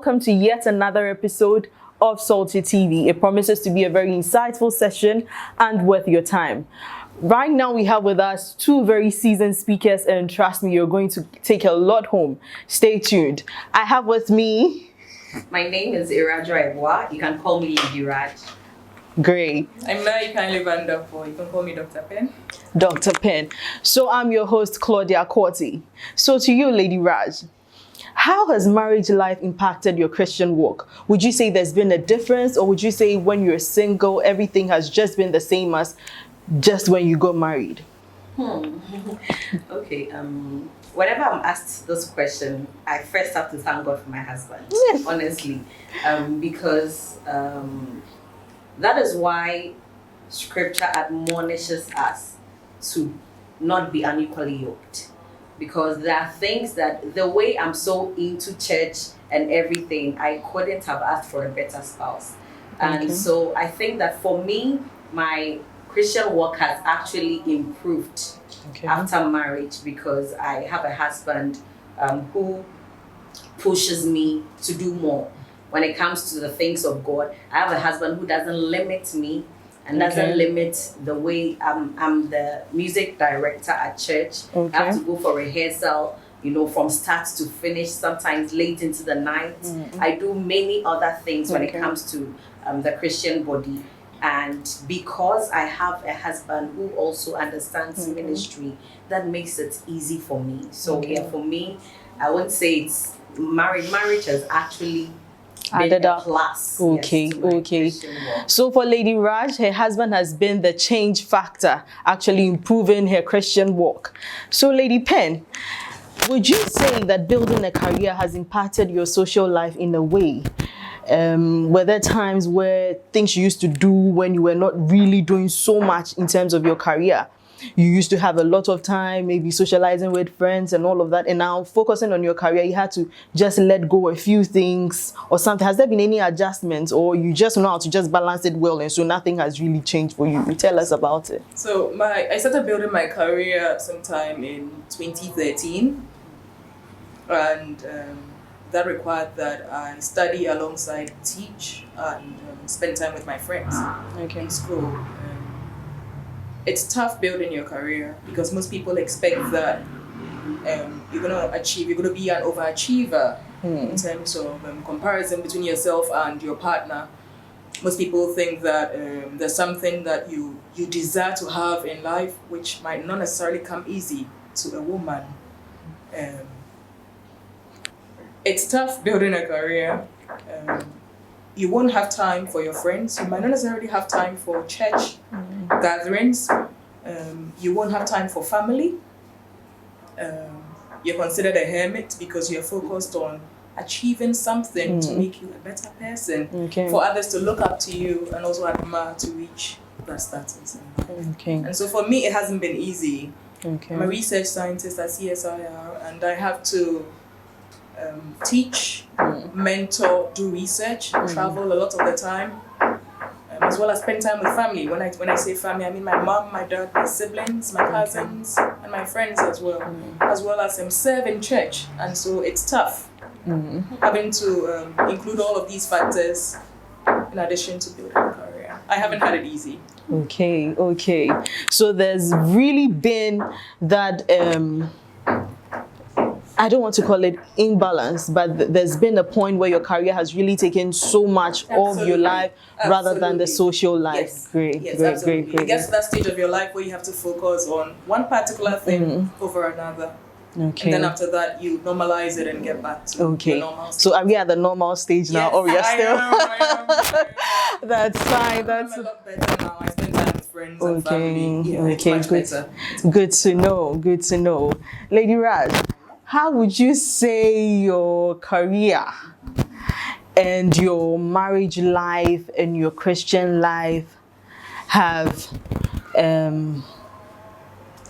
welcome to yet another episode of Salty TV. It promises to be a very insightful session and worth your time. Right now we have with us two very seasoned speakers, and trust me, you're going to take a lot home. Stay tuned. I have with me... My name is Irajo Iboa. You can call me Lady Raj. Great. I'm Naika Vanderpool. You can call me Dr. Pen. Dr. Pen. So I'm your host, Claudia Corti. So to you, Lady Raj, how has marriage life impacted your Christian walk? Would you say there's been a difference, or would you say when you're single, everything has just been the same as just when you got married? Okay. Whenever I'm asked this question, I first have to thank God for my husband. Yes. Honestly, because that is why Scripture admonishes us to not be unequally yoked. Because there are things that the way I'm so into church and everything, I couldn't have asked for a better spouse. And so I think that for me, my Christian walk has actually improved after marriage, because I have a husband who pushes me to do more when it comes to the things of God. I have a husband who doesn't limit me and doesn't limit the way I'm the music director at church. I have to go for rehearsal, from start to finish, sometimes late into the night. I do many other things when it comes to the Christian body. And because I have a husband who also understands ministry, that makes it easy for me. So for me, I wouldn't say it's marriage. Marriage has actually added a plus. So for Lady Raj, her husband has been the change factor, actually improving her Christian walk. So Lady Pen, would you say that building a career has impacted your social life in a way? Were there times where things you used to do when you were not really doing so much in terms of your career? You used to have a lot of time, maybe socializing with friends and all of that, and now focusing on your career, you had to just let go a few things or something. Has there been any adjustments, or you just know how to just balance it well, and so nothing has really changed for you? Tell us about it. So I started building my career sometime in 2013, and that required that I study alongside teach and spend time with my friends in school. It's tough building your career because most people expect that you're going to be an overachiever in terms of comparison between yourself and your partner. Most people think that there's something that you desire to have in life which might not necessarily come easy to a woman. It's tough building a career. You won't have time for your friends. You might not necessarily have time for church gatherings. You won't have time for family. You're considered a hermit because you're focused on achieving something to make you a better person, for others to look up to you and also admire to reach that status. And so for me, it hasn't been easy. I'm a research scientist at CSIR, and I have to teach, mentor, do research, travel a lot of the time, as well as spend time with family. When I say family, I mean my mom, my dad, my siblings, my cousins, and my friends as well as serve in church. And so it's tough having to include all of these factors in addition to building a career. I haven't had it easy. Okay. So there's really been that I don't want to call it imbalance, but there's been a point where your career has really taken so much of your life rather than the social life. Yes. Great. You get to that stage of your life where you have to focus on one particular thing over another. And then after that, you normalize it and get back to the normal stage. So are we at the normal stage now, or we are still? I am. That's fine. I'm a lot better now. I spend time with friends and family. It's much better. Good to know. Lady Raj, how would you say your career and your marriage life and your Christian life have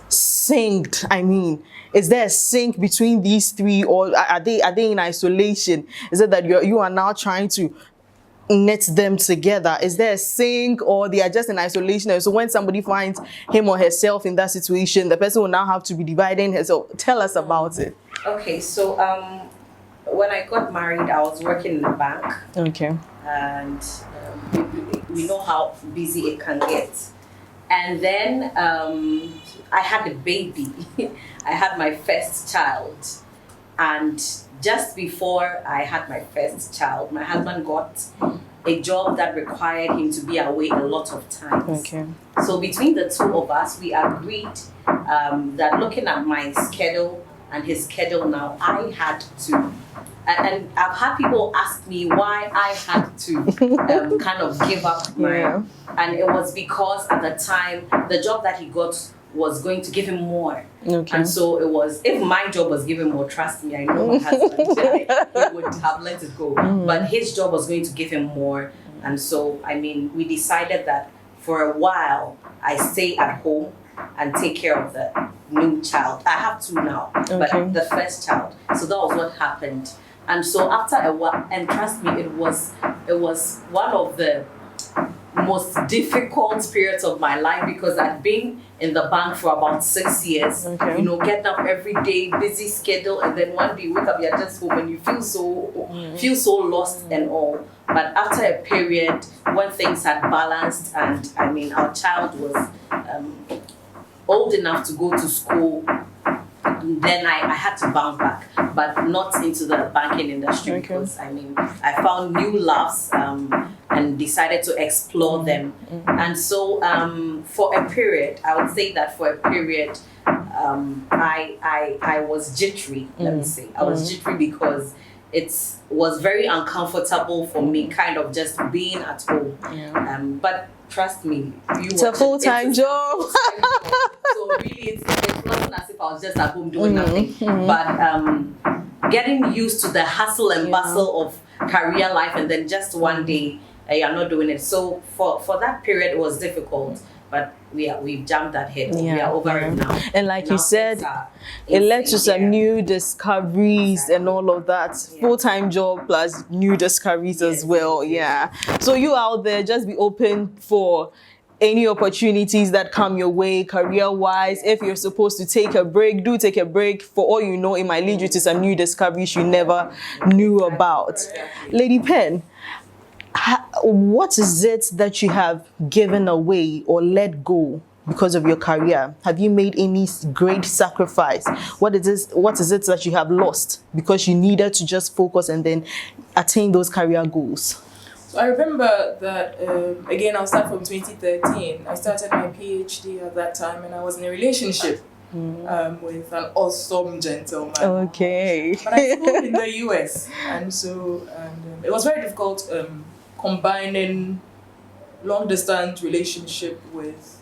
synced? I mean, is there a sync between these three, or are they in isolation? Is it that you are now trying to knit them together? Is there a sync, or they are just in isolation? And so when somebody finds him or herself in that situation, the person will now have to be dividing herself. Tell us about it. Okay, so when I got married, I was working in a bank. Okay. And we know how busy it can get. And then I had a baby. I had my first child. And just before I had my first child, my husband got a job that required him to be away a lot of times. Okay. So between the two of us, we agreed that looking at my schedule and his schedule now, I had to. And I've had people ask me why I had to kind of give up my... And it was because at the time, the job that he got was going to give him more. Okay. And so it was, if my job was giving more, trust me, I know my husband, he would have let it go. But his job was going to give him more. And so, I mean, we decided that for a while, I stay at home and take care of the new child. I have two now, but the first child. So that was what happened. And so after a while, and trust me, it was one of the most difficult periods of my life, because I'd been in the bank for about 6 years. You know, getting up every day, busy schedule, and then one day you wake up, you're just home, and you feel so lost and all. But after a period when things had balanced, and I mean, our child was old enough to go to school, then I had to bounce back, but not into the banking industry, because I mean, I found new loves and decided to explore them. And so for a period, I would say that for a period, I was jittery, let me say. I was jittery because it was very uncomfortable for me kind of just being at home. But trust me, it's a full-time job. So really, it wasn't as if I was just at home doing nothing. But getting used to the hustle and bustle of career life, and then just one day you're not doing it. So for that period, it was difficult. But we've jumped that hit. We are over it now. And like you said, it led to some new discoveries and all of that. Full-time job plus new discoveries as well. Yeah. So you out there, just be open for any opportunities that come your way career-wise. If you're supposed to take a break, do take a break. For all you know, it might lead you to some new discoveries you never knew about. Lady Pen, what is it that you have given away or let go because of your career? Have you made any great sacrifice? What is it that you have lost because you needed to just focus and then attain those career goals? So I remember that, again, I'll start from 2013. I started my PhD at that time, and I was in a relationship with an awesome gentleman. Okay. But I schooled in the US, and so it was very difficult combining long-distance relationship with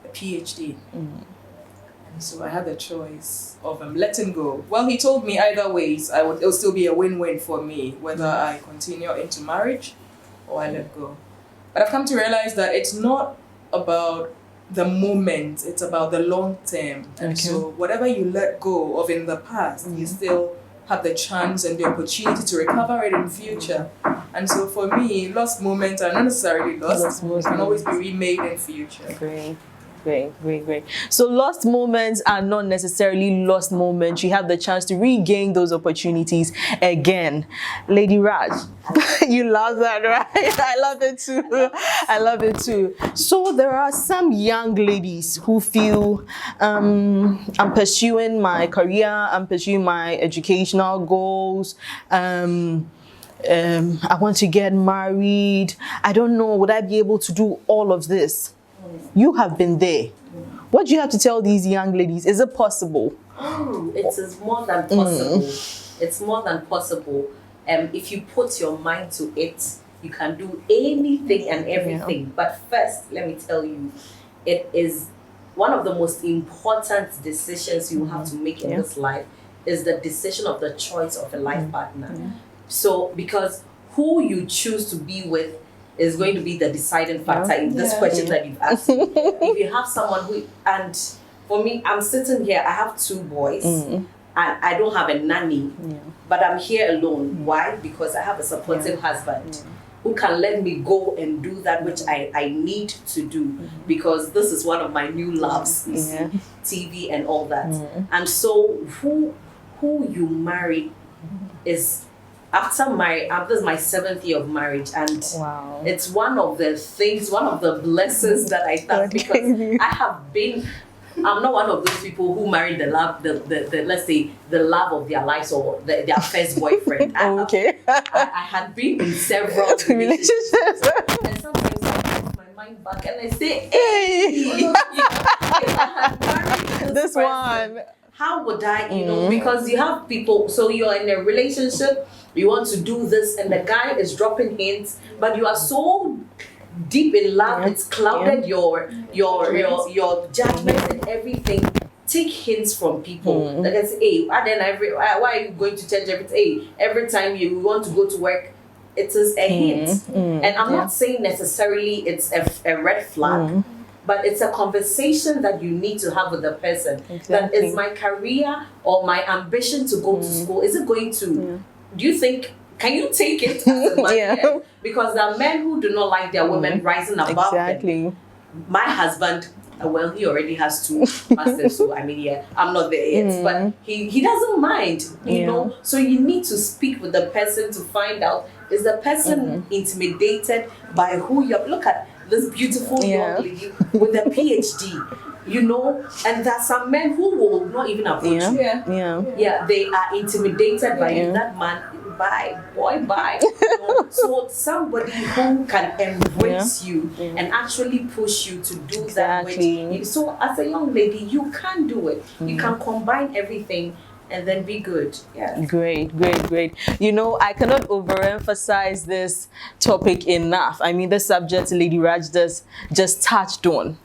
a PhD. And so I had the choice of letting go. Well, he told me either ways, it would still be a win-win for me, whether I continue into marriage or I let go. But I've come to realize that it's not about the moment, it's about the long term. And so whatever you let go of in the past, you still have the chance and the opportunity to recover it in future. And so for me, lost moments are not necessarily lost. Can always be remade in future. Great. So lost moments are not necessarily lost moments. You have the chance to regain those opportunities again. Lady Raj, you love that, right? I love it too. So there are some young ladies who feel, I'm pursuing my career, I'm pursuing my educational goals, I want to get married. I don't know, would I be able to do all of this? You have been there. What do you have to tell these young ladies? Is it possible? It is more than possible. It's more than possible. If you put your mind to it, you can do anything and everything. But first, let me tell you, it is one of the most important decisions you have to make in this life is the decision of the choice of a life partner. So, because who you choose to be with is going to be the deciding factor in this question that you've asked me. If you have someone who, and for me, I'm sitting here, I have 2 boys, and I don't have a nanny, but I'm here alone. Why? Because I have a supportive husband who can let me go and do that which I need to do, because this is one of my new loves, TV and all that. And so who you marry is after this is my 7th year of marriage, and wow, it's one of the blessings that I thank, because I'm not one of those people who married the let's say the love of their lives or their first boyfriend. Okay. I had been in several relationships, and sometimes I put my mind back and I say, hey, if I had married this person, one. How would I, because you have people, so you're in a relationship, you want to do this, and the guy is dropping hints, but you are so deep in love, it's clouded your judgment and everything. Take hints from people. Like I say, hey, why are you going to church every time you want to go to work? It is a hint. And I'm not saying necessarily it's a red flag. But it's a conversation that you need to have with the person. That is my career or my ambition to go to school. Is it going to? Do you think? Can you take it as a man? Because there are men who do not like their women rising above them. My husband, well, he already has 2 masters, so I mean, I'm not there yet. But he doesn't mind, you know. So you need to speak with the person to find out, is the person intimidated by who you're. Look at this beautiful young lady with a PhD, you know, and there are some men who will not even approach you. They are intimidated by you. That man, bye. You know? So somebody who can embrace you and actually push you to do that. So as a young lady, you can do it. You can combine everything and then be good. Great. You know, I cannot overemphasize this topic enough. I mean, the subject Lady Raj just touched on.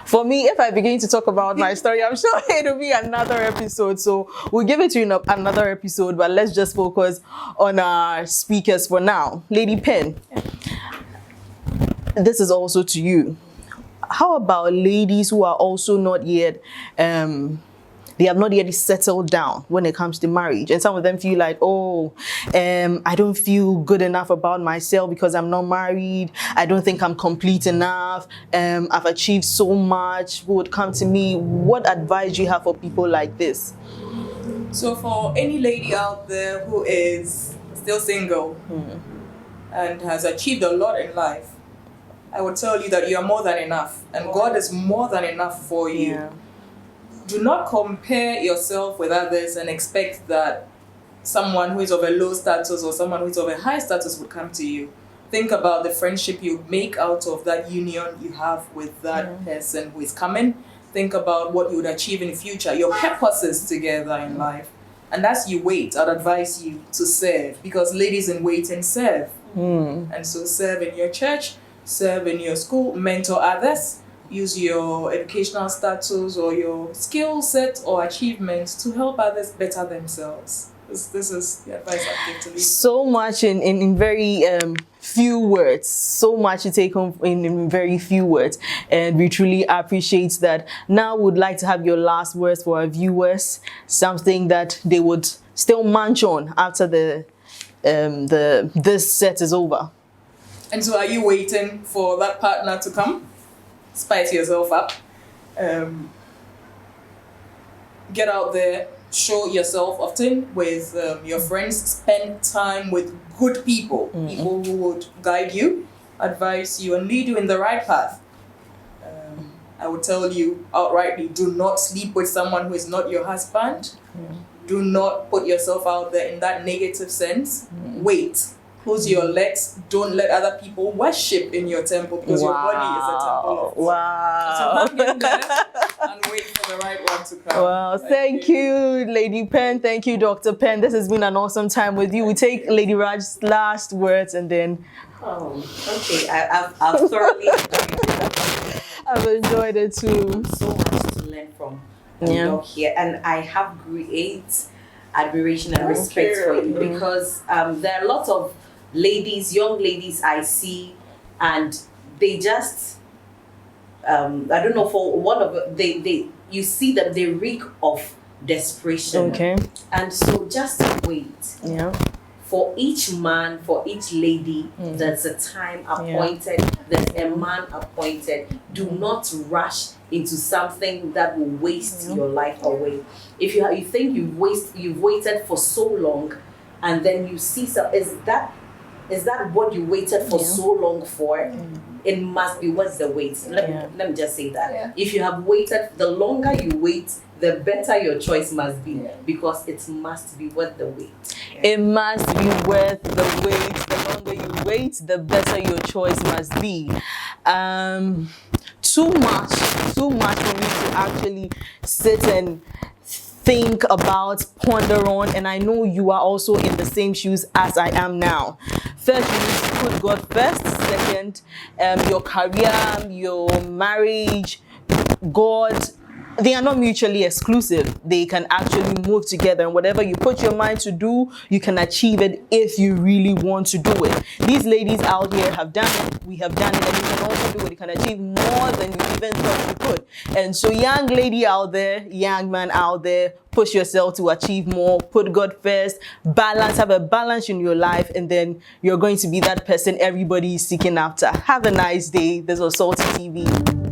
For me, if I begin to talk about my story, I'm sure it'll be another episode. So we'll give it to you in another episode, but let's just focus on our speakers for now. Lady Pen, this is also to you. How about ladies who are also not yet they have not yet settled down when it comes to marriage, and some of them feel like, I don't feel good enough about myself because I'm not married. I don't think I'm complete enough. I've achieved so much. Who would come to me? What advice do you have for people like this? So for any lady out there who is still single and has achieved a lot in life, I would tell you that you are more than enough, and God is more than enough for you. Do not compare yourself with others and expect that someone who is of a low status or someone who is of a high status would come to you. Think about the friendship you make out of that union you have with that person who is coming. Think about what you would achieve in the future, your purposes together in life. And as you wait, I'd advise you to serve, because ladies in waiting serve. And so serve in your church, serve in your school, mentor others. Use your educational status or your skill set or achievements to help others better themselves. This is the advice I give to you. So much in very few words. So much to take home in very few words. And we truly appreciate that. Now we'd like to have your last words for our viewers. Something that they would still munch on after this set is over. And so are you waiting for that partner to come? Spice yourself up. Get out there, show yourself often with your friends. Spend time with good people, people who would guide you, advise you, and lead you in the right path. I would tell you outrightly, do not sleep with someone who is not your husband. Do not put yourself out there in that negative sense. Wait. Close your legs. Don't let other people worship in your temple, because your body is a temple of God. So hang in there and wait for the right one to come. Well, thank you, Lady Pen. Thank you, Dr. Pen. This has been an awesome time with you. We take Lady Raj's last words and then... Okay. I've thoroughly enjoyed it. I've enjoyed it too. So much to learn from you here. And I have great admiration and respect for you, because there are a lot of young ladies I see, and they just I don't know, for one of you see that they reek of desperation. And so just wait. For each man, for each lady, there's a time appointed, there's a man appointed. Do not rush into something that will waste your life away. If you think you've waited for so long, and then you see some, is that what you waited for so long for? It must be worth the wait. Let me just say that. Yeah. If you have waited, the longer you wait, the better your choice must be, because it must be worth the wait. It must be worth the wait. The longer you wait, the better your choice must be. Too much for me to actually sit and think about, ponder on, and I know you are also in the same shoes as I am now. First, you need to put God first. Second, your career, your marriage, God, they are not mutually exclusive. They can actually move together, and whatever you put your mind to do, you can achieve it if you really want to do it. These ladies out here have done it, we have done it, and you can also do it. You can achieve more than you even thought you could. And so, young lady out there, young man out there, push yourself to achieve more, put God first, balance, have a balance in your life, and then you're going to be that person everybody is seeking after. Have a nice day. This was Salty TV.